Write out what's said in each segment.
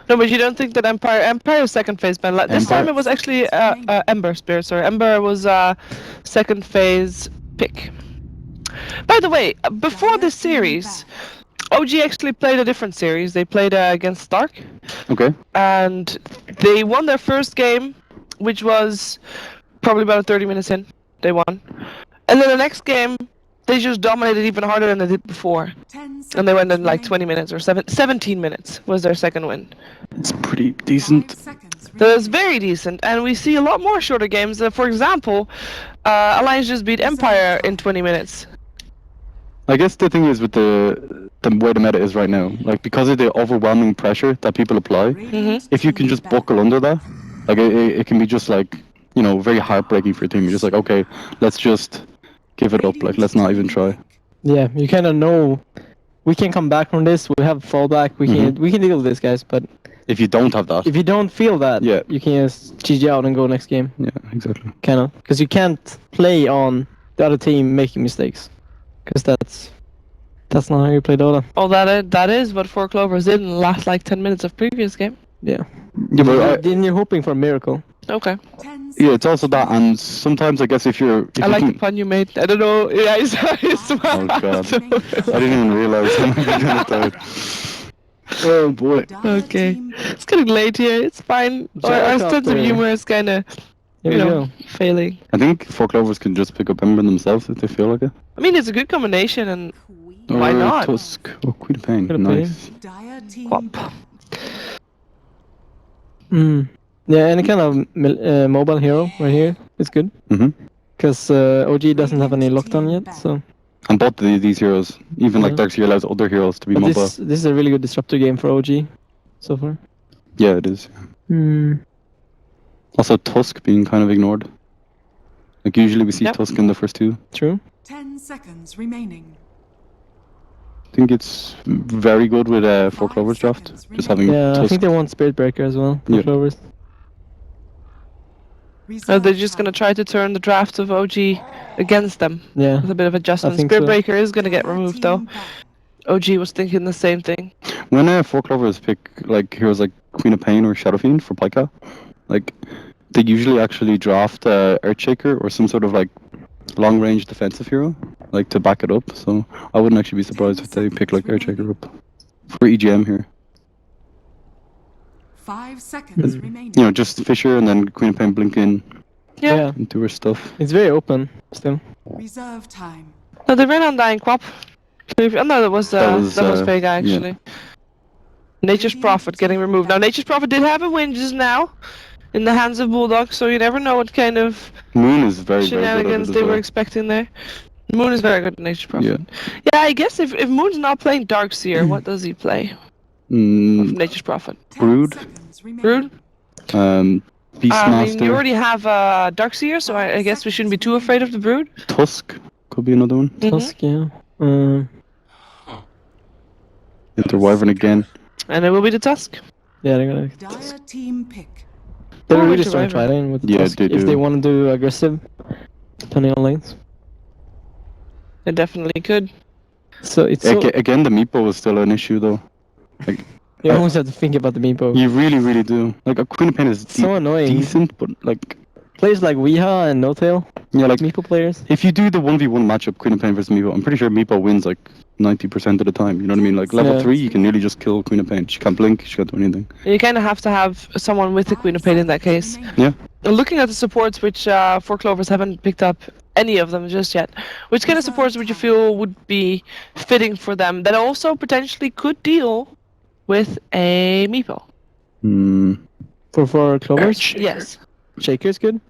No, but you don't think that Empire is second phase, Ben? Like, this time it was actually Ember Spirit. Sorry, Ember was second phase pick. By the way, before this series, OG actually played a different series. They played against Stark. Okay. And they won their first game, which was probably about 30 minutes in. They won. And then the next game, they just dominated even harder than they did before. And they went in like 20 minutes or 17 minutes was their second win. It's pretty decent. So it's very decent. And we see a lot more shorter games. For example, Alliance just beat Empire in 20 minutes. I guess the thing is with the way the meta is right now, like because of the overwhelming pressure that people apply, if you can just buckle under that, like it can be just like, you know, very heartbreaking for your team. You're just like, okay, let's just give it up. Like, let's not even try. Yeah, you kind of know we can come back from this. We have fallback. We can deal with this, guys. But if you don't have that, if you don't feel that, yeah, you can just GG out and go next game. Yeah, exactly. Kind of, because you can't play on the other team making mistakes, because that's not how you play Dota. Oh, that is what 4 Clovers did in the last like 10 minutes of previous game. Yeah. Yeah, but then you're hoping for a miracle. Okay. Yeah, it's also that, and sometimes I guess if I like the pun you made. I don't know. Yeah, I saw it. Oh god, I didn't even realize. Oh boy. Okay, it's getting late here. It's fine. Our sense of humor is kind of, failing. I think 4 Clovers can just pick up Ember themselves if they feel like it. I mean, it's a good combination, and why not? Tusk. Oh, Queen of Pain. Nice. Quap. Yeah, any kind of mobile hero right here is good. Because OG doesn't have any lockdown yet, so. And both these heroes, even like Darkseer allows other heroes to be mobile. This is a really good disruptor game for OG so far. Yeah, it is. Also, Tusk being kind of ignored. Like usually we see Tusk in the first two. True. 10 seconds remaining. I think it's very good with 4 Clovers draft. Just having Tusk. I think they want Spirit Breaker as well. 4 Clovers. Are they just gonna try to turn the draft of OG against them? Yeah. With a bit of adjustment. Spirit Breaker is gonna get removed though. OG was thinking the same thing. When 4 Clovers pick like heroes like Queen of Pain or Shadow Fiend for Pika, like they usually actually draft Earthshaker or some sort of like long-range defensive hero, like to back it up. So I wouldn't actually be surprised if they pick like Earthshaker up for EGM here. 5 seconds remaining. You know, just Fisher and then Queen of Pain blink in. Yeah. And do her stuff. It's very open still. Reserve time. No, they ran on Dying Quap. Oh no, that was Vega actually. Yeah. Nature's Prophet getting removed. Now Nature's Prophet did have a win just now in the hands of Bulldog, so you never know what kind of Moon is very shenanigans they were expecting there. Moon is very good at Nature's Prophet. Yeah, I guess if Moon's not playing Darkseer, what does he play? Nature's Prophet. Brood. Brood? Beastmaster. I mean, you already have Darkseer, so I guess we shouldn't be too afraid of the Brood. Tusk could be another one. Tusk, yeah. Enter Wyvern again. And it will be the Tusk. Yeah, they're gonna. Dire team pick. They're really strong fighting with Tusk they do. if they want to do aggressive, depending on lanes. They definitely could. So it's again the meepo is still an issue though. Like you always have to think about the meepo. You really do. Like a Queen of Pain is so annoying. Decent, but like players like Weeha and No Tail. Yeah, like meepo players. If you do the 1v1 matchup, Queen of Pain versus meepo, I'm pretty sure meepo wins like 90% of the time. You know what I mean? Like level 3, you can nearly just kill Queen of Pain. She can't blink. She can't do anything. You kind of have to have someone with the Queen of Pain in that case. Yeah. Looking at the supports, which 4 Clovers haven't picked up any of them just yet, which kind of supports would you feel would be fitting for them that also potentially could deal with a meepo? For 4 Clovers? Yes. Shaker's good. I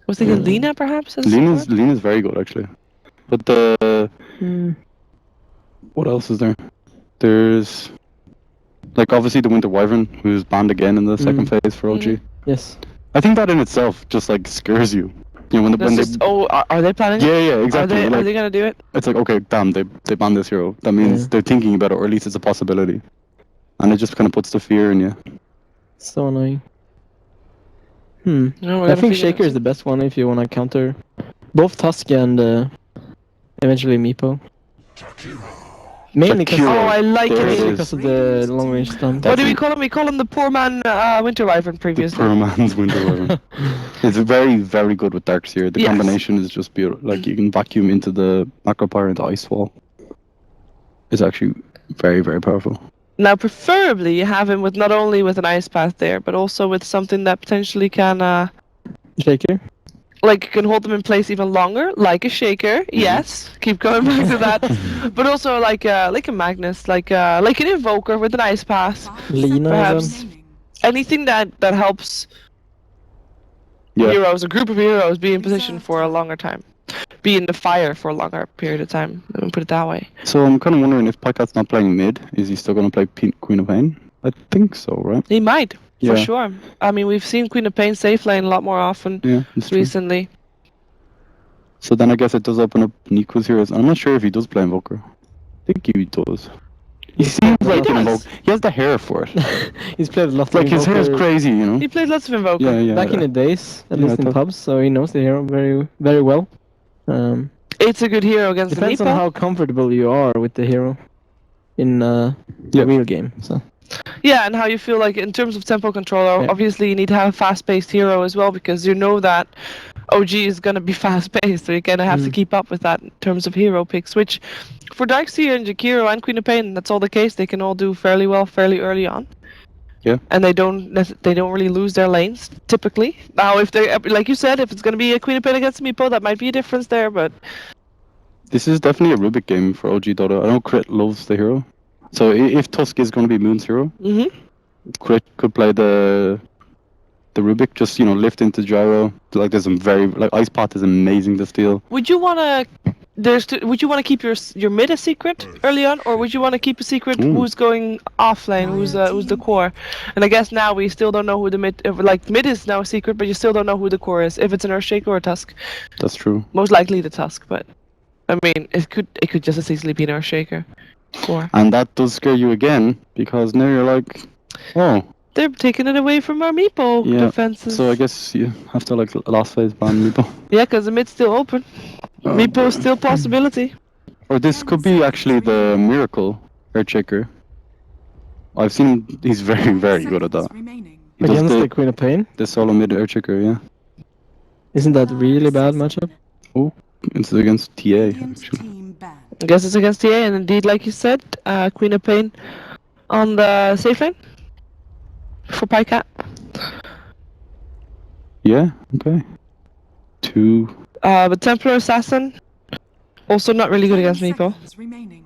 was thinking Lina perhaps. Lina's very good actually, but the what else is there? There's like obviously the Winter Wyvern, who's banned again in the second phase for OG. Yes. I think that in itself just like scares you. You know, when they are they planning? Yeah, exactly. Are they gonna do it? It's like, okay, damn, they banned this hero. That means they're thinking about it, or at least it's a possibility. And it just kind of puts the fear in you. So annoying. No, I think Shaker is the best one if you want to counter both Tusk and eventually meepo. Mainly because Oh, I like There it. it because of the long range stun. What do we call him? We call him the poor man Winter Wyvern The previously. poor man's Winter Wyvern. It's very, very good with Darks here. The Yes. combination is just beautiful. Like, you can vacuum into the macro power into Ice Wall. It's actually very, very powerful. Now, preferably, you have him with not only with an ice path there, but also with something that potentially can, Shaker. like, can hold them in place even longer, like a shaker. Yes, keep going back to that. But also like a Magnus, like an Invoker with an ice path. Lina Perhaps. even. Anything that helps Yeah. heroes, a group of heroes, be in position for a longer time, be in the fire for a longer period of time. Let me put it that way. So I'm kind of wondering if Pykat's not playing mid, is he still going to play Queen of Pain? I think so, right? He might, Yeah. for sure. I mean, we've seen Queen of Pain safe lane a lot more often Yeah, that's true. recently. So then I guess it does open up Nico's heroes. I'm not sure if he does play Invoker. I think he does. He seems like an Invoker. He has the hair for it. He's played a lot of Like, his hair is Invoker crazy, you know? He played lots of Invoker. Yeah, yeah. back in the days, at Yeah, least I in thought- pubs, so he knows the hero very, very well. It's a good hero against the Depends on Meepo. how comfortable you are with the hero in the Yeah. real game. So Yeah, and how you feel like in terms of tempo control. Yeah. Obviously, you need to have a fast-paced hero as well because you know that OG is going to be fast-paced, so you're going to have to keep up with that in terms of hero picks. Which, for Darkseer and Jakiro and Queen of Pain, that's all the case. They can all do fairly well, fairly early on. Yeah. And they don't really lose their lanes typically. Now, if they, like you said, if it's going to be a Queen of Pain against Meepo, that might be a difference there. But This is definitely a Rubik game for OG Dota. I know Crit loves the hero. So if Tusk is going to be Moon's hero, Crit could play the Rubik, just, you know, lift into Gyro. Like, there's some very, like, Ice Path is amazing to steal. would you want to? Would you want to keep your mid a secret early on, or would you want to keep a secret who's going off lane, who's the core? And I guess now we still don't know who the mid. Mid is now a secret, but you still don't know who the core is. If it's an Earthshaker or a Tusk, That's true. most likely the Tusk. But I mean, it could just as easily be an Earthshaker core. And that does scare you again, because now you're like, oh, They're taking it away from our Meepo yeah. defenses. So I guess you have to, like, last phase ban Meepo. Yeah, because the mid's still open. Meepo is still possibility. Or this could be actually the Miracle Earthshaker. I've seen he's very, very good at that. Remaining. He does against the Queen of Pain, the solo mid Earthshaker, yeah. isn't that really bad matchup? Oh, it's against TA. Radiant Actually. team banned. I guess it's against TA, and indeed, like you said, Queen of Pain on the safe lane for Pycat. Yeah, okay. 2. But Templar Assassin, also not really good against Meepo. Remaining.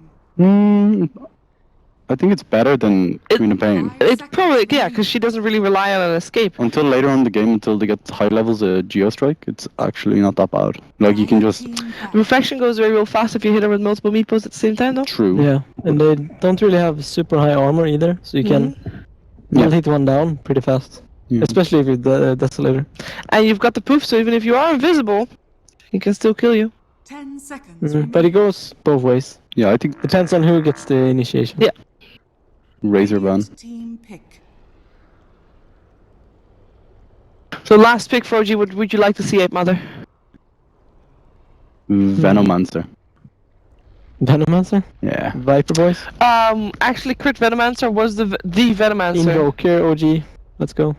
I think it's better than Queen of Pain. It's probably, yeah, because she doesn't really rely on an escape. Until later on in the game, until they get high levels of Geostrike, it's actually not that bad. Like, you can just... Reflection goes very real fast if you hit her with multiple Meepos at the same time, though. True. Yeah, and they don't really have super high armor either, so you can Yeah. hit one down pretty fast. Yeah. Especially if it's the Desolator. And you've got the poof, so even if you are invisible, he can still kill you. 10 seconds. But it goes both ways. Yeah, I think Depends on who gets the initiation. Yeah. Razor ban. Team pick. So last pick for OG, would you like to see Ape Mother? Venomancer. Venomancer? Yeah. Viper Boys? Actually, Crit Venomancer was the Venomancer. Invoker, OG. Let's go.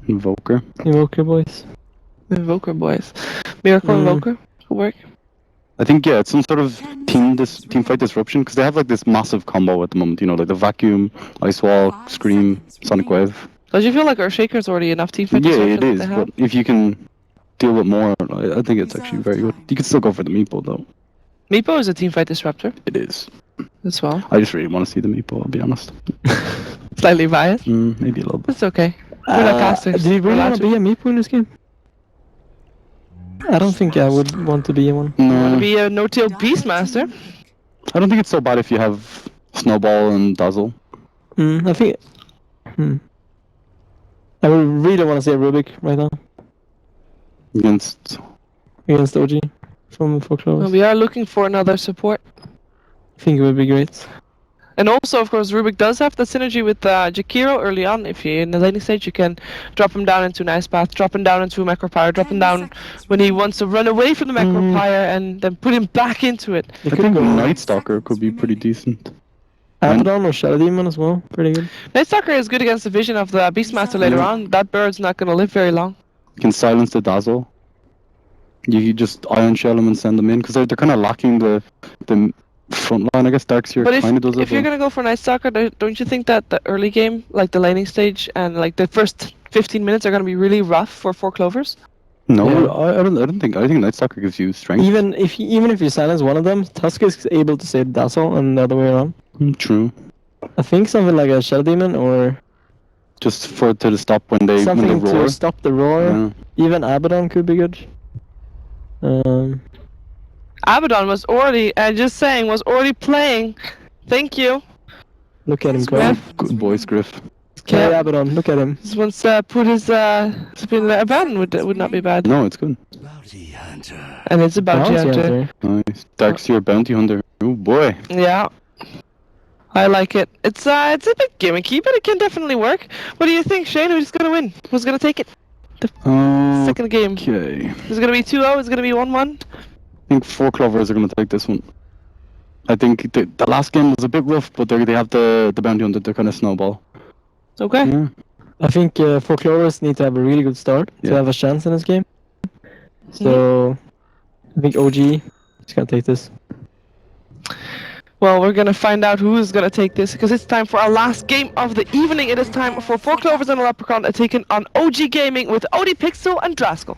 Invoker. Invoker Boys. Invoker boys. Miracle Invoker could work. I think, yeah, it's some sort of team fight disruption, because they have, like, this massive combo at the moment, you know, like the Vacuum, Ice Wall, Scream, Sonic Wave. Don't you feel like Earthshaker is already enough team fight Yeah, disruption it that is, they have? but if you can deal with more, I think it's actually very good. You can still go for the Meepo, though. Meepo is a team fight disruptor It is. as well. I just really want to see the Meepo, I'll be honest. Slightly biased. Maybe a little bit. It's okay. We're not casters. Do you really We're want to be a Meepo in this game? I don't think I would want to be one. Want to No, be a no-tail Beastmaster? I don't think it's so bad if you have Snowball and Dazzle. I think... I would really want to see a Rubik right now. Against... Against OG from 4 Clovers. Well, we are looking for another support. I think it would be great. And also, of course, Rubik does have the synergy with Jakiro early on. If you're in the laning stage, you can drop him down into an ice path, drop him down into a macro pyre, drop him down when he wants to run away from the macro pyre, and then put him back into it. I think Night Stalker could be pretty decent. Abaddon or Shadow Demon as well, pretty good. Night Stalker is good against the vision of the Beastmaster later on. That bird's not going to live very long. You can silence the Dazzle. You just Ion Shell them and send them in, because they're kind of lacking the front line. I guess Darkseer kind of does it. If you're going to go for Night Stalker, don't you think that the early game, like the laning stage and like the first 15 minutes are going to be really rough for 4 Clovers? No, Yeah. I don't think. I think Night Stalker gives you strength. Even if you silence one of them, Tusk is able to save Dazzle and the other way around. True. I think something like a Shadow Demon or Just for to stop when they something roar. to stop the roar. Yeah. Even Abaddon could be good. Abaddon was already, was already playing. Thank you. Look at him go. Yeah. Good boys, Griff. Okay, Yeah. Abaddon, look at him. Just once put his spin Abaddon would not be bad. No, it's good. And it's a bounty hunter. Nice. Darkseer Bounty Hunter. Oh boy. Yeah. I like it. It's a bit gimmicky, but it can definitely work. What do you think, Shane? Who's gonna win? Who's gonna take it? Second game. Okay. Is it gonna be 2-0? Is it gonna be 1-1? I think 4 Clovers are going to take this one. I think the last game was a bit rough, but they have the Bounty Hunter to kind of snowball. Okay. Yeah. I think 4 Clovers need to have a really good start to have a chance in this game. So I think OG is gonna take this. Well, we're gonna find out who is gonna take this, because it's time for our last game of the evening. It is time for 4 Clovers and a Lepricon taking on OG Gaming with Odie Pixel and Draskell.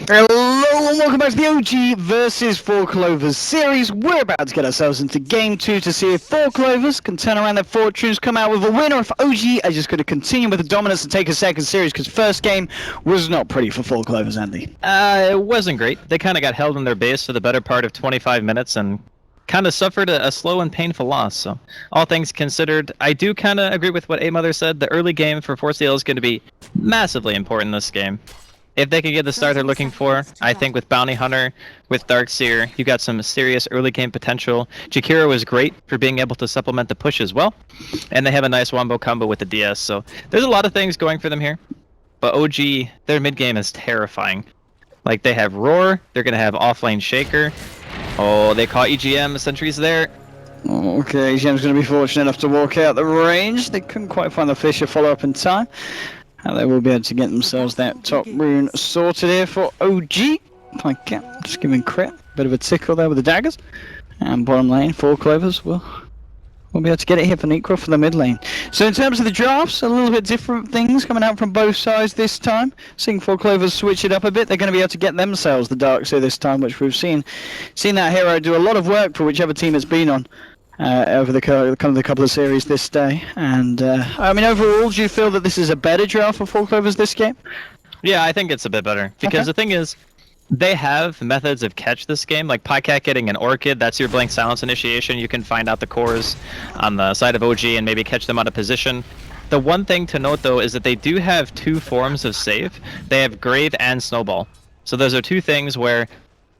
Hello and welcome back to the OG versus 4 Clovers series. We're about to get ourselves into game 2 to see if 4 Clovers can turn around their fortunes, come out with a win, or if OG are just going to continue with the dominance and take a second series, because first game was not pretty for 4 Clovers, Andy. It wasn't great. They kind of got held in their base for the better part of 25 minutes and kind of suffered a slow and painful loss. So, all things considered, I do kind of agree with what A-Mother said. The early game for 4C&L is going to be massively important in this game. If they can get the start they're looking for, I think with Bounty Hunter, with Darkseer, you got some serious early game potential. Jakiro is great for being able to supplement the push as well. And they have a nice wombo combo with the DS, so there's a lot of things going for them here. But OG, their mid game is terrifying. Like, they have Roar, they're going to have offlane Shaker. Oh, they caught EGM, Sentry's there. Okay, EGM's going to be fortunate enough to walk out the range. They couldn't quite find the Fisher follow-up in time. And they will be able to get themselves that top rune sorted here for OG. Okay, just giving crit. Bit of a tickle there with the daggers. And bottom lane, 4 Clovers will be able to get it here for Necro for the mid lane. So in terms of the drafts, a little bit different things coming out from both sides this time. Seeing 4 Clovers switch it up a bit, they're going to be able to get themselves the Darkseer this time, which we've seen that hero do a lot of work for whichever team it's been on. Over the couple of series this day, and I mean, overall, do you feel that this is a better draft for 4 Clovers this game? Yeah, I think it's a bit better, because the thing is, they have methods of catch this game, like Pycat getting an Orchid, that's your Blank Silence initiation. You can find out the cores on the side of OG and maybe catch them out of position. The one thing to note, though, is that they do have 2 forms of save. They have Grave and Snowball. So those are 2 things where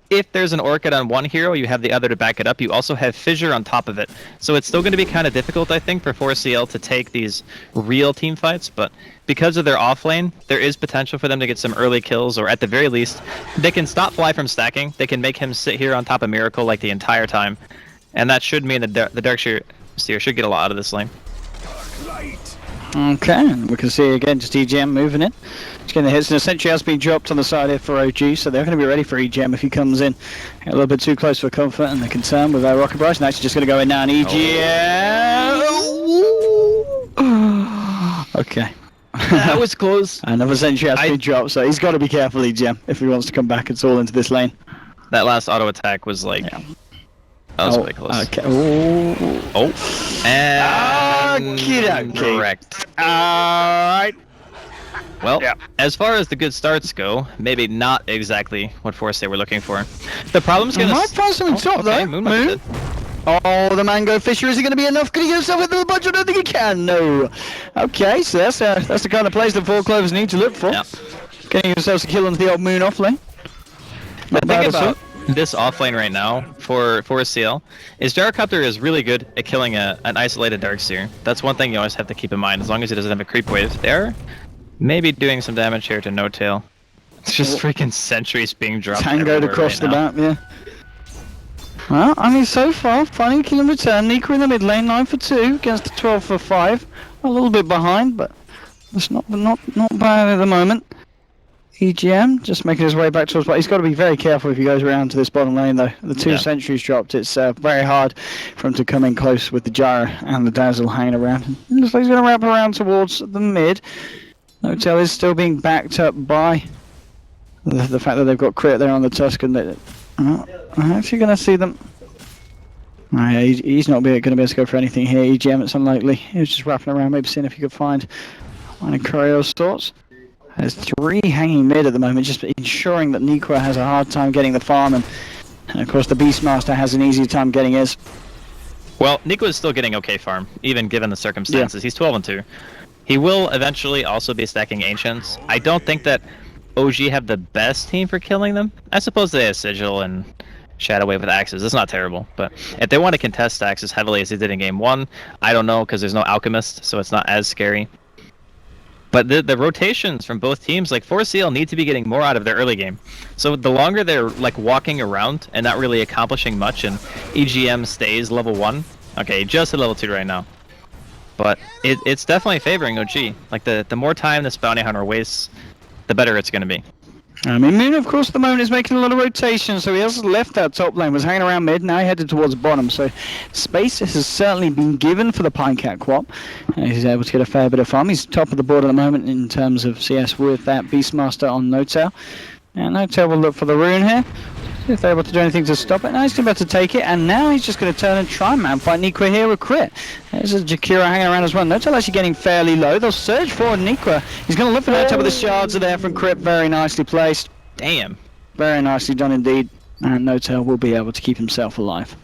if there's an Orchid on one hero, you have the other to back it up. You also have Fissure on top of it. So it's still going to be kind of difficult, I think, for 4C&L to take these real team fights. But because of their offlane, there is potential for them to get some early kills, or at the very least, they can stop Fly from stacking. They can make him sit here on top of Miracle like the entire time. And that should mean that the Darkseer should get a lot out of this lane. Okay, and we can see again just EGM moving in. Just getting the hits, and a Sentry has been dropped on the side here for OG, so they're going to be ready for EGM if he comes in. A little bit too close for comfort, and they can turn with their Rocket Barrage, and actually just going to go in now, and EGM... Oh. Okay. That was close. Another Sentry has been dropped, so he's got to be careful, EGM, if he wants to come back at all into this lane. That last auto attack was like... Yeah. That was really close. Okay. And okay. Correct. Alright. Well, as far as the good starts go, maybe not exactly what force they were looking for. The problem's gonna... Might find something top though. Moon. Oh, the Mango Fisher, is it going to be enough? Can he get himself into the bunch? I don't think he can, no. Okay, so that's the kind of plays that 4Clovers need to look for. Yeah. Getting themselves a kill into the old moon off lane. The thing about this offlane right now for 4CL is Gyrocopter is really good at killing an isolated Darkseer. That's one thing you always have to keep in mind, as long as he doesn't have a creep wave. They're maybe doing some damage here to No Tail. It's just freaking sentries being dropped. Tangoed across the map, yeah. Well, I mean, so far, finding a kill in return. Nico in the mid lane, 9 for 2 against a 12 for 5. A little bit behind, but it's not bad at the moment. EGM just making his way back towards, but he's got to be very careful if he goes around to this bottom lane though. The two sentries dropped. It's very hard for him to come in close with the Gyro and the Dazzle hanging around. Looks like he's going to wrap around towards the mid. No Tail is still being backed up by the fact that they've got crit there on the Tuscan. I'm actually going to see them. Oh, yeah, he's not going to be able to go for anything here. EGM, it's unlikely. He was just wrapping around, maybe seeing if he could find one of Coreo's thoughts. There's 3 hanging mid at the moment, just ensuring that Nikwa has a hard time getting the farm, and of course the Beastmaster has an easy time getting his. Well, Nikwa is still getting okay farm, even given the circumstances. Yeah. He's 12 and 2. He will eventually also be stacking Ancients. I don't think that OG have the best team for killing them. I suppose they have Sigil and Shadow Wave with Axes. It's not terrible, but if they want to contest Axes heavily as they did in Game 1, I don't know, because there's no Alchemist, so it's not as scary. But the rotations from both teams, like 4CL need to be getting more out of their early game. So the longer they're like walking around and not really accomplishing much, and EGM stays level 1, okay, just at level 2 right now. But it's definitely favoring OG. Like the more time this bounty hunter wastes, the better it's going to be. I mean, Moon, of course, at the moment is making a lot of rotation, so he has left that top lane, was hanging around mid, now he headed towards bottom, so space has certainly been given for the Pinecat Quap. He's able to get a fair bit of farm. He's top of the board at the moment in terms of CS with that Beastmaster on No Tail. And No Tail will look for the rune here. See if they're able to do anything to stop it. Now he's about to take it, and now he's just going to turn and try and man fight Nikwa here with crit. There's a Jakira hanging around as well. No Tail actually getting fairly low. They'll surge forward Nikwa. He's going to look for No Tail, but the shards are there from crit. Very nicely placed. Damn. Very nicely done indeed. And No Tail will be able to keep himself alive.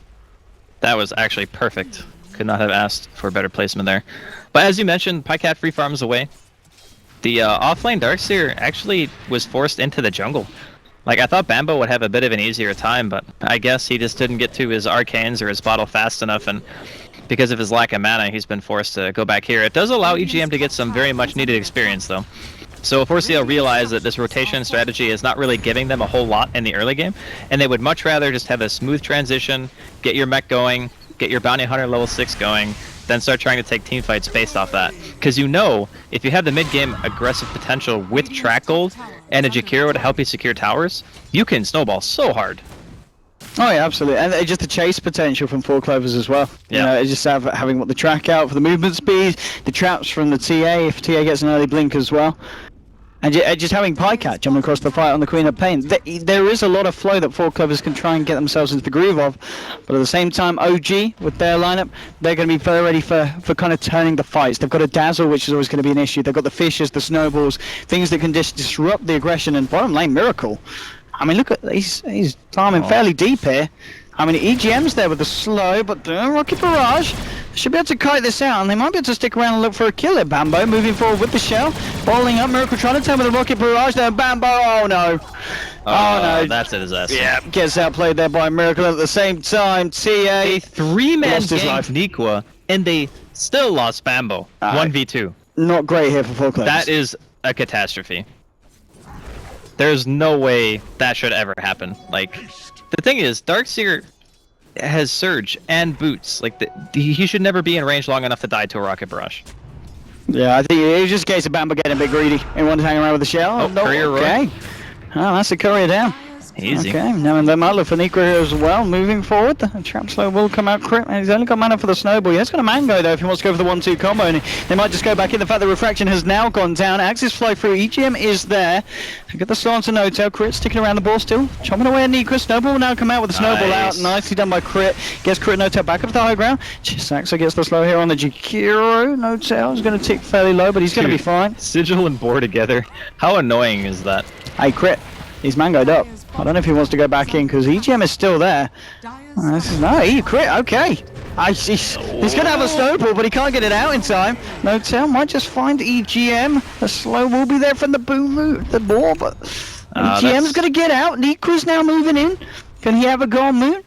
That was actually perfect. Could not have asked for a better placement there. But as you mentioned, Pycat free farms away. The offlane Darkseer actually was forced into the jungle. Like, I thought Bambo would have a bit of an easier time, but I guess he just didn't get to his arcanes or his bottle fast enough, and because of his lack of mana, he's been forced to go back here. It does allow EGM to get some very much needed experience, though. So 4CL realized that this rotation strategy is not really giving them a whole lot in the early game, and they would much rather just have a smooth transition, get your mech going, get your bounty hunter level 6 going, then start trying to take team fights based off that. Because you know, if you have the mid-game aggressive potential with track gold and a Jakiro to help you secure towers, you can snowball so hard. Oh yeah, absolutely, and just the chase potential from 4Clovers as well. Yeah. You know, it's just having the track out for the movement speed, the traps from the TA if TA gets an early blink as well. And just having Pycat jumping across the fight on the Queen of Pain. There is a lot of flow that 4Clovers can try and get themselves into the groove of, but at the same time, OG, with their lineup, they're going to be very ready for kind of turning the fights. They've got a Dazzle, which is always going to be an issue. They've got the Fishes, the Snowballs, things that can just disrupt the aggression, and bottom lane, Miracle. I mean, look at, he's climbing fairly deep here. I mean, EGM's there with the slow, but Rocket Barrage should be able to kite this out, and they might be able to stick around and look for a kill at Bambo, moving forward with the shell, bowling up, Miracle trying to turn with the Rocket Barrage there, Bambo, oh no. Oh no. That's a disaster. Yeah, gets outplayed there by Miracle at the same time, TA. A 3-man ganked Nikwa, and they still lost Bambo, 1v2. Not great here for 4Clovers. That is a catastrophe. There's no way that should ever happen. Like, the thing is, Darkseer has Surge and Boots. Like, he should never be in range long enough to die to a Rocket Barrage. Yeah, I think it was just a case of Bambo getting a bit greedy and wanted to hang around with the shell. Oh, no, Courier okay. Oh, that's a courier down. Easy. Okay, now and they might look for Nikwa here as well. Moving forward, the trap slow will come out crit, and he's only got mana for the snowball. He has got a mango though if he wants to go for the 1-2 combo, and they might just go back in. The fact that refraction has now gone down, Axis flow through, EGM is there. Get the slant to No Tail, crit sticking around the ball still, chopping away at Nikwa. Snowball will now come out with the snowball out, nicely done by crit. Gets crit No Tail back up to the high ground. Saxo gets the slow here on the Jakiro. No Tail is going to tick fairly low, but he's going to be fine. Sigil and Boar together. How annoying is that? Hey, crit. He's mangoed up. I don't know if he wants to go back in because EGM is still there. No, he crit. Okay. He's going to have a snowball, but he can't get it out in time. No Tail might just find EGM. A slow will be there from the ball, but EGM's going to get out. Nikra's now moving in. Can he have a goal moon?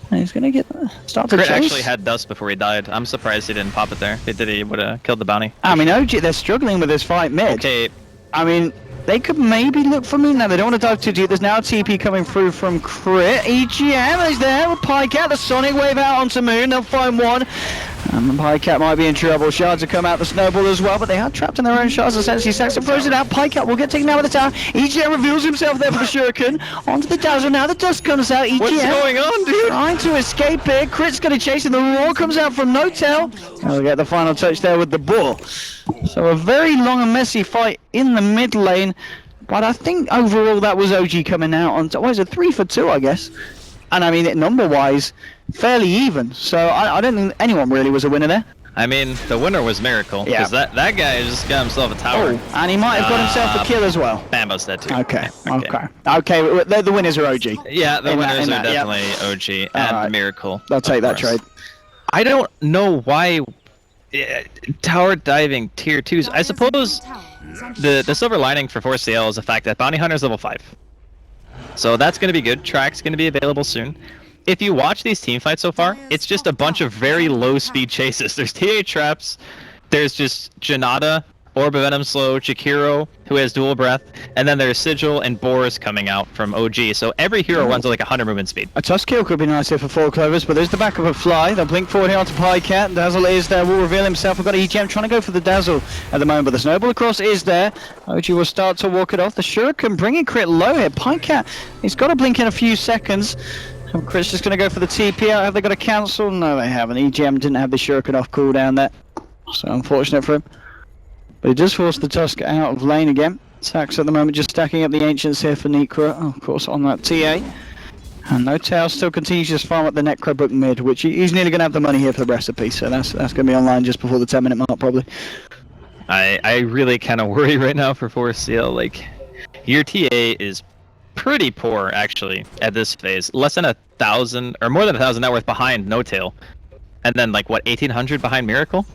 And he's going to start to Crit chase. actually had dust before he died. I'm surprised he didn't pop it there. If he did, he would have killed the bounty. I mean, OG, they're struggling with this fight mid. Okay. I mean, they could maybe look for moon now. They don't want to dive too deep. There's now a TP coming through from Crit. EGM is there with Pycat. The Sonic Wave out onto moon. They'll find one. And the Pycat might be in trouble. Shards have come out the snowball as well, but they are trapped in their own shards. Essentially, Saxon throws it out. Pycat will get taken out with the tower. EGM reveals himself there for the shuriken. Onto the dazzle now. The dust comes out. EGM What's going on, dude? trying to escape here. Crit's going to chase him. The roar comes out from No Tail. We'll get the final touch there with the ball. So a very long and messy fight in the mid lane. But I think overall that was OG coming out on. What is it? 3 for 2, I guess. And I mean, number-wise, fairly even. So I don't think anyone really was a winner there. I mean, the winner was Miracle. Because that guy just got himself a tower. Oh, and he might have got himself a kill as well. Bambo's dead too. Okay. The winners are OG. Yeah, the winners are that, yeah. definitely OG and Alright. Miracle. I'll take that course. trade. I don't know why tower diving tier 2s. I suppose the silver lining for 4CL is the fact that Bounty Hunter's level 5. So that's going to be good. Track's going to be available soon. If you watch these team fights so far, it's just a bunch of very low speed chases. There's TA traps, there's just Janata, Orb of Venom Slow, Jakiro, who has dual breath, and then there's Sigil and Boris coming out from OG. So every hero runs at like 100 movement speed. A Tusk kill could be nice here for 4 Clovers, but there's the back of a fly. They'll blink forward here onto Pycat. Dazzle is there, will reveal himself. We've got EGM trying to go for the Dazzle at the moment, but the Snowball across is there. OG will start to walk it off. The Shuriken bringing Crit low here. Pycat, he's got to blink in a few seconds. Crit's just going to go for the TP out. Have they got a cancel? No, they haven't. EGM didn't have the Shuriken off cooldown there. So unfortunate for him. But he does force the Tusk out of lane again. Sax at the moment just stacking up the Ancients here for Necro. Oh, of course, on that TA. And No Tail still continues to just farm up the Necrobook mid, which he's nearly going to have the money here for the recipe. So that's going to be online just before the 10-minute mark, probably. I really kind of worry right now for 4CL. Like, your TA is pretty poor, actually, at this phase. Less than 1,000, or more than 1,000 net worth behind No Tail. And then, like, what, 1,800 behind Miracle?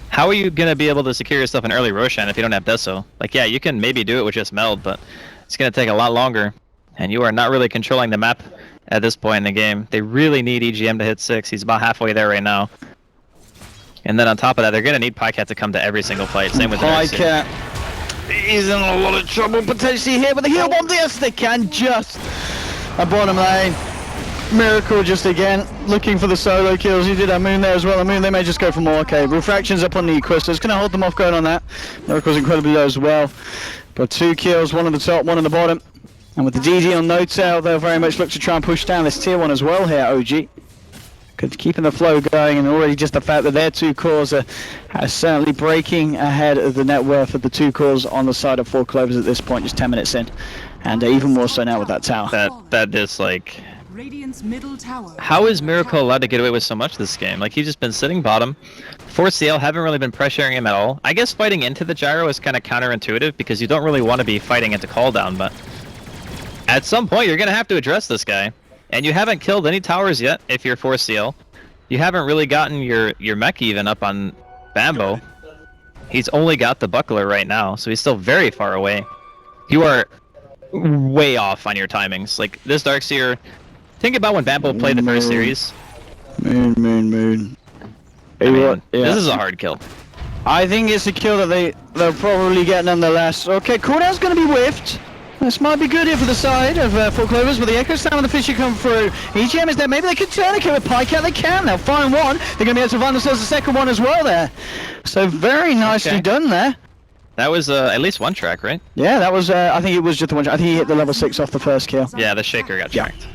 How are you going to be able to secure yourself an early Roshan if you don't have Deso? Like, yeah, you can maybe do it with just Meld, but it's going to take a lot longer. And you are not really controlling the map at this point in the game. They really need EGM to hit 6. He's about halfway there right now. And then on top of that, they're going to need Pycat to come to every single fight. Same with Pycat. He's in a lot of trouble potentially here, but the heal bomb, yes, they can just. A bottom lane. Miracle just again looking for the solo kills. He did have Moon there as well. Moon, they may just go for more. Okay, Refraction's up on Necro, so it's going to hold them off going on that. Miracle's incredibly low as well. But 2 kills, 1 on the top, 1 on the bottom. And with the DD on No Tail, they'll very much look to try and push down this tier 1 as well here, OG. Keeping the flow going, and already just the fact that their 2 cores are certainly breaking ahead of the net worth of the 2 cores on the side of 4 Clovers at this point, just 10 minutes in. And even more so now with that tower. That is like... Radiant's middle tower. How is Miracle allowed to get away with so much this game? Like, he's just been sitting bottom. 4CL haven't really been pressuring him at all. I guess fighting into the gyro is kind of counterintuitive because you don't really want to be fighting into cooldown, but at some point you're going to have to address this guy. And you haven't killed any towers yet if you're 4CL. You haven't really gotten your mech even up on Bambo. He's only got the buckler right now, so he's still very far away. You are way off on your timings. Like, this Darkseer... Think about when Bambo played the first series. Moon. I mean, this is a hard kill. I think it's a kill that they'll probably get nonetheless. Okay, cooldown's going to be whiffed. This might be good here for the side of 4 Clovers, but the Echo Slam and the Fisher come through. EGM is there. Maybe they can turn a kill with Pycat. They can. They'll find one. They're going to be able to find themselves a second one as well there. So very nicely done there. That was at least one track, right? Yeah, that was. I think it was just the one. I think he hit the level 6 off the first kill. Yeah, the Shaker got tracked.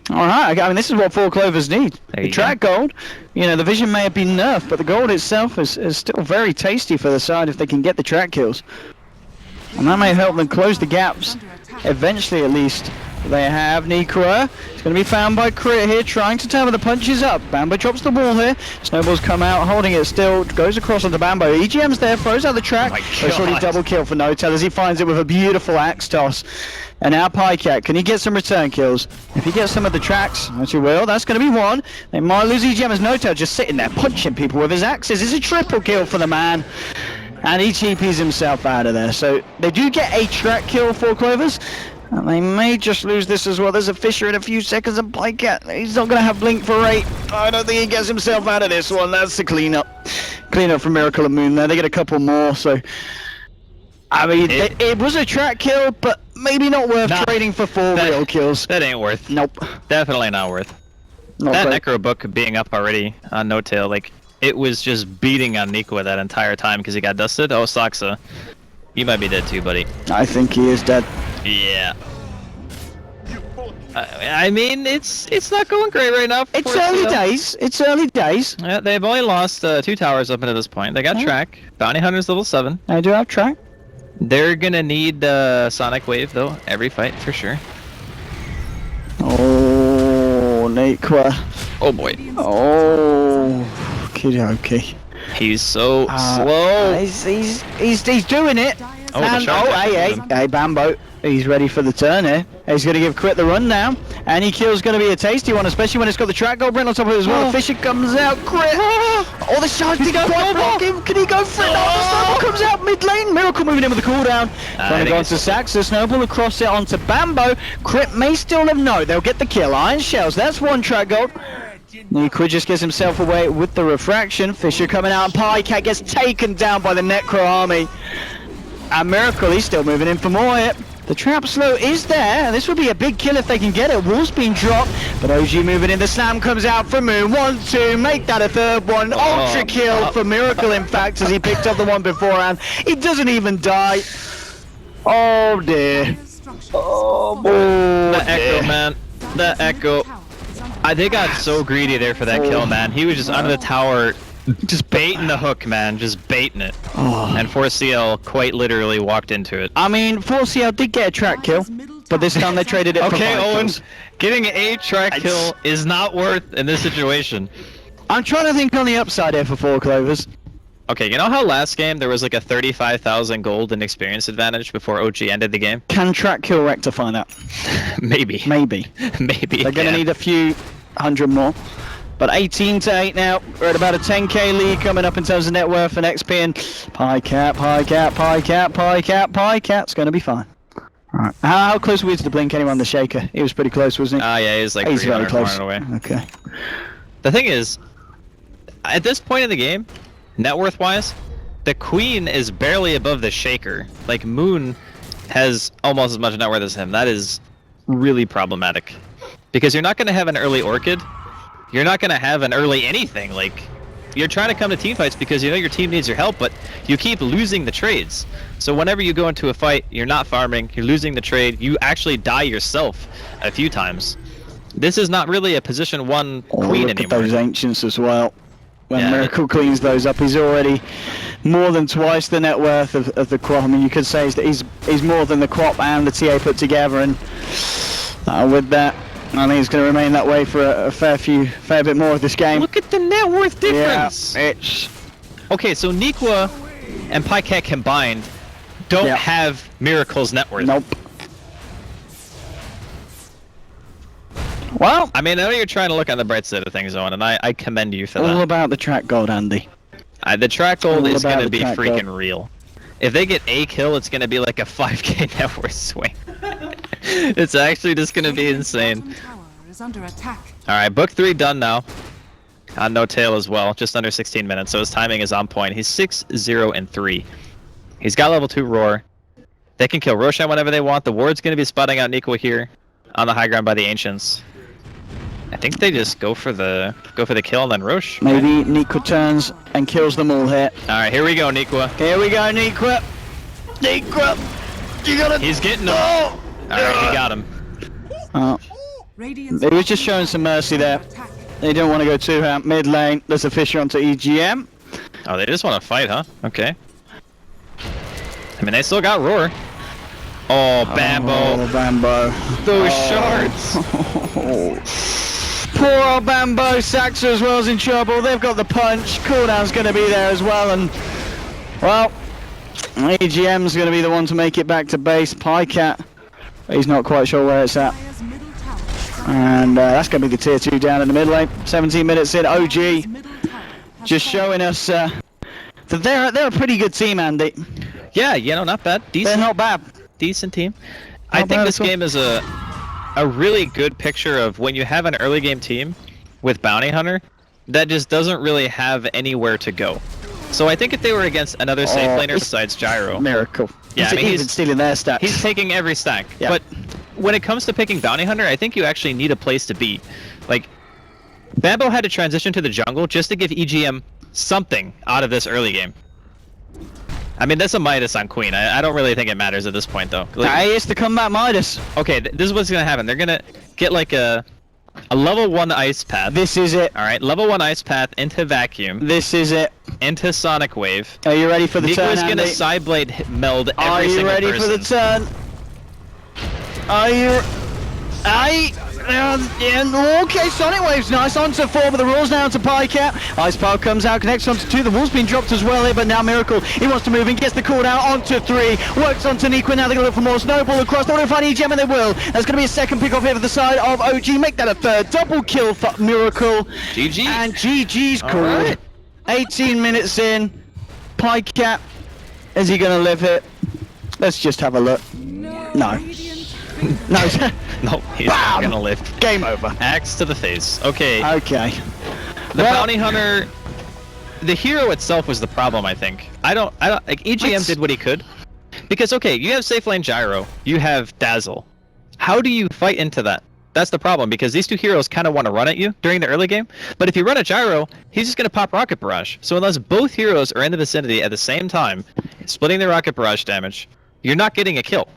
Alright, I mean, this is what 4 Clovers need. There The track gold, you know, the vision may have been nerfed, but the gold itself is still very tasty for the side if they can get the track kills. And that may help them close the gaps, eventually at least, They have Nikwa. It's going to be found by Crit here, trying to turn with the punches up. Bambo drops the ball here. Snowball's come out, holding it still. Goes across onto Bambo. EGM's there, throws out the track. It's already double kill for No-Tail as he finds it with a beautiful axe toss. And now Pycat, can he get some return kills? If he gets some of the tracks, as he will, that's going to be one. They might lose EGM as No-Tail just sitting there punching people with his axes. It's a triple kill for the man. And he TPs himself out of there. So they do get a track kill for Clovers. And they may just lose this as well. There's a Fisher in a few seconds and Pycat. He's not going to have Blink for 8. I don't think he gets himself out of this one. That's the cleanup. Cleanup from Miracle and Moon there. They get a couple more. So, I mean, it was a track kill, but maybe not worth trading for 4 real kills. That ain't worth. Nope. Definitely not worth. That Necro book being up already on No-Tail, like, it was just beating on Nikwa that entire time because he got dusted. Oh, Saksa. You might be dead too, buddy. I think he is dead. Yeah. I mean, it's not going great right now. It's early days. It's early days. Yeah, they've only lost 2 towers up until this point. They got track. Bounty Hunter's level 7. I do have track. They're gonna need Sonic Wave though, every fight for sure. Oh, Nikwa. Oh boy. Oh, okay. He's so slow. He's doing it. Oh, And, hey, Bambo. He's ready for the turn here. He's going to give Crit the run now. Any kill's going to be a tasty one, especially when it's got the track gold print on top of it as well. Fisher comes out. Crit. Oh, the shot didn't quite block him. Can he go for it? No, the Snowball comes out mid lane. Miracle moving in with the cooldown. Trying to go onto Saxa. Snowball across it onto Bambo. Crit may still have no. They'll get the kill. Iron Shells. That's 1 track gold. Nikwa just gets himself away with the refraction. Fisher coming out and Pycat gets taken down by the Necro army. And Miracle, he's still moving in for more hit. The trap slow is there, and this would be a big kill if they can get it. Wall's been dropped, but OG moving in. The slam comes out from Moon. 1, 2, make that a 3rd one. Ultra kill for Miracle, in fact, as he picked up the one beforehand. He doesn't even die. Oh dear. Oh, the Echo, man. The Echo. They got so greedy there for that kill, man. He was just under the tower, just baiting the hook, man. Just baiting it. And 4C&L quite literally walked into it. I mean, 4C&L did get a track kill, but this time they traded it for 5 Owens, kills. getting a track kill is not worth in this situation. I'm trying to think on the upside here for 4 Clovers. Okay, you know how last game there was like a 35,000 gold and experience advantage before OG ended the game? Can track kill rectify that? Maybe. Maybe. Maybe. They're going to need a few hundred more. But 18-8 now. We're at about a 10k lead coming up in terms of net worth and XP. And Pycat's going to be fine. Alright. How close were we to the blink anyway on the shaker? He was pretty close, wasn't he? Yeah, he was like He's very 300 close. away. Okay. The thing is, at this point in the game, net worth wise, the Queen is barely above the Shaker. Like, Moon has almost as much net worth as him. That is really problematic. Because you're not going to have an early Orchid. You're not going to have an early anything. Like, you're trying to come to team fights because you know your team needs your help, but you keep losing the trades. So whenever you go into a fight, you're not farming, you're losing the trade, you actually die yourself a few times. This is not really a position 1 Queen look anymore. At those Ancients as well. When Yeah, Miracle cleans those up, he's already more than twice the net worth of the Quap. I mean, you could say that he's more than the Quap and the TA put together, and with that, I think he's going to remain that way for a fair bit more of this game. Look at the net worth difference! Yeah, it's... Okay, so Nikwa and Pycat combined don't have Miracle's net worth. Nope. Well, I mean, I know you're trying to look on the bright side of things, Owen, and I commend you for that. all about the track gold, Andy. The track gold all is about going to the be track freaking gold. real. If they get a kill, it's going to be like a 5k net worth swing. It's actually just going to be insane. Alright, book 3 done now. On No Tail as well, just under 16 minutes, so his timing is on point. He's 6-0-3. He's got level 2 Roar. They can kill Roshan whenever they want. The Ward's going to be spotting out Nikwa here on the high ground by the Ancients. I think they just go for the kill and then Rosh. Maybe Nikwa turns and kills them all here. Alright, here we go, Nikwa. Here we go, Nikwa. Nikwa, you gotta... He's getting him. Oh! Alright, he got him. He was just showing some mercy there. They don't want to go too out mid lane. There's a Fisher onto EGM. Oh, they just want to fight, huh? Okay. I mean, they still got Roar. Oh, Bambo. Oh, Bambo. Those shards. Poor old Bambo. Saxo as well is in trouble. They've got the punch. Cooldown's going to be there as well. And, well, EGM's going to be the one to make it back to base. Pycat, he's not quite sure where it's at. Dire's middle tower. And that's going to be the tier 2 down in the mid lane. 17 minutes in. OG Middle tower has just fallen. showing us that they're a pretty good team, Andy. Yeah, not bad. They're Decent. not bad. Decent team. I Not think bad this at all. game is a really good picture of when you have an early game team with Bounty Hunter that just doesn't really have anywhere to go. So I think if they were against another safe laner it's- besides Gyro, Miracle. Yeah, I mean, he's stealing their stats. he's taking every stack. Yeah. But when it comes to picking Bounty Hunter, I think you actually need a place to be. Like, Bambo had to transition to the jungle just to give EGM something out of this early game. I mean, that's a Midas on Queen. I don't really think it matters at this point, though. Like, Hey, it's the combat Midas. okay, this is what's gonna happen. They're gonna get like a level 1 ice path. This is it. All right, level 1 ice path into vacuum, This is it. into Sonic Wave. Are you ready for the turn, Nico's gonna Andy? side blade meld every Are you single ready person. for the turn? Are you? Okay, Sonic Wave's nice. Onto 4, but the rules now to Pycat. Ice Power comes out, connects onto 2. The wall's been dropped as well here, but now Miracle, he wants to move in, gets the cooldown onto 3. Works onto Nico, now they're going to look for more. Snowball across, they're going to find EGM, and they will. There's going to be a second pick off here for the side of OG. Make that a third. Double kill for Miracle. GG. And GG's cool. Alright. 18 minutes in. Pycat, is he going to live it? Let's just have a look. No. No. No, he's Bam! not gonna live. Game over. Axe to the face. Okay. Okay. The Well- bounty hunter, the hero itself was the problem, I think. I don't like EGM Let's- did what he could, because okay, you have safe lane Gyro, you have Dazzle. How do you fight into that? That's the problem, because these two heroes kind of want to run at you during the early game. But if you run at Gyro, he's just gonna pop Rocket Barrage. So unless both heroes are in the vicinity at the same time, splitting the Rocket Barrage damage, you're not getting a kill.